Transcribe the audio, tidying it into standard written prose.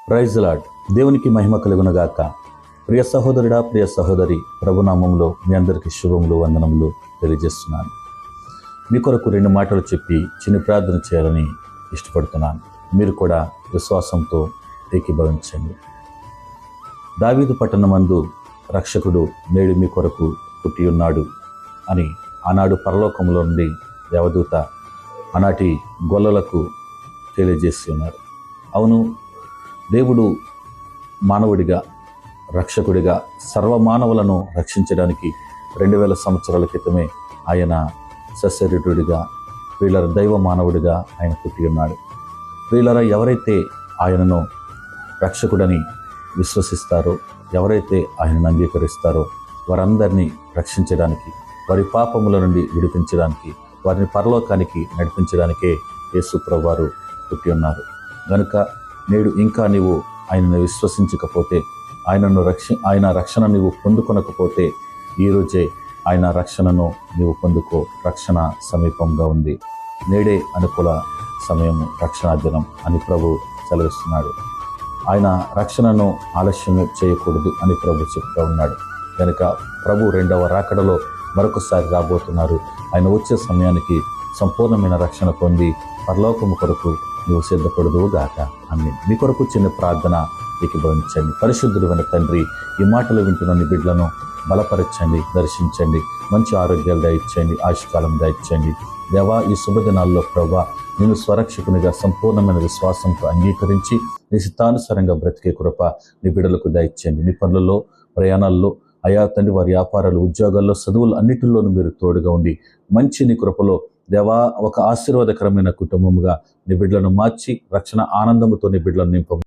Praise lord. దేవునికి మహిమ కలుగునగాక. ప్రియ సహోదరుడా, ప్రియ సహోదరి, ప్రభునామంలో మీ అందరికీ శుభములు, వందనములు తెలియజేస్తున్నాను. మీ కొరకు 2 మాటలు చెప్పి చిన్న ప్రార్థన చేయాలని ఇష్టపడుతున్నాను. మీరు కూడా విశ్వాసంతో ఏకీభవించండి. దావీదు పట్టణమందు రక్షకుడు నేడు మీ కొరకు పుట్టి ఉన్నాడు అని ఆనాడు పరలోకంలో నుండి దేవదూత ఆనాటి గొల్లలకు తెలియజేసి ఉన్నారు. అవును, దేవుడు మానవుడిగా, రక్షకుడిగా సర్వమానవులను రక్షించడానికి 2000 సంవత్సరాల క్రితమే ఆయన సశరీరుడిగా, వీళ్ళ దైవ మానవుడిగా ఆయన పుట్టి ఉన్నాడు. వీళ్ళ ఎవరైతే ఆయనను రక్షకుడని విశ్వసిస్తారో, ఎవరైతే ఆయనను అంగీకరిస్తారో వారందరినీ రక్షించడానికి, వారి పాపముల నుండి విడిపించడానికి, వారిని పరలోకానికి నడిపించడానికే యేసు ప్రభువారు పుట్టి ఉన్నారు. కనుక నేడు ఇంకా నీవు ఆయనను విశ్వసించకపోతే, ఆయన రక్షణ నీవు పొందుకొనకపోతే ఈరోజే ఆయన రక్షణను నీవు పొందుకో. రక్షణ సమీపంగా ఉంది. నేడే అనుకూల సమయము, రక్షణ దినం అని ప్రభు సెలవిస్తున్నాడు. ఆయన రక్షణను ఆలస్యము చేయకూడదు అని ప్రభు చెప్తూ ఉన్నాడు. కనుక ప్రభు 2వ రాకడలో మరొకసారి రాబోతున్నారు. ఆయన వచ్చే సమయానికి సంపూర్ణమైన రక్షణ పొంది పరలోకము కొరకు నువ్వు సిద్ధపడదువు గాక. ఆమేన్. మీ కొరకు చిన్న ప్రార్థన ఏకీభవించండి. పరిశుద్ధుడైన తండ్రి, ఈ మాటలు వింటున్న నీ బిడ్డలను బలపరచండి, దర్శించండి, మంచి ఆరోగ్యాలు దయచేయండి, ఆయుష్కాలం దయచేయండి. దేవా, ఈ శుభదినాల్లో ప్రభా నేను స్వరక్షకునిగా సంపూర్ణమైన విశ్వాసంతో అంగీకరించి నీ చిత్తానుసారంగా బ్రతికే కృప నీ బిడ్డలకు దయచేయండి. నీ పనులలో, ప్రయాణాల్లో, అయా తండ్రి, వారి వ్యాపారాలు, ఉద్యోగాల్లో, చదువులు అన్నిటిలోనూ మీరు తోడుగా ఉండి మంచి నీ కృపలో దేవా ఒక ఆశీర్వాదకరమైన కుటుంబముగా నీ బిడ్డలను మార్చి రక్షణ ఆనందముతో నీ బిడ్డలను నింప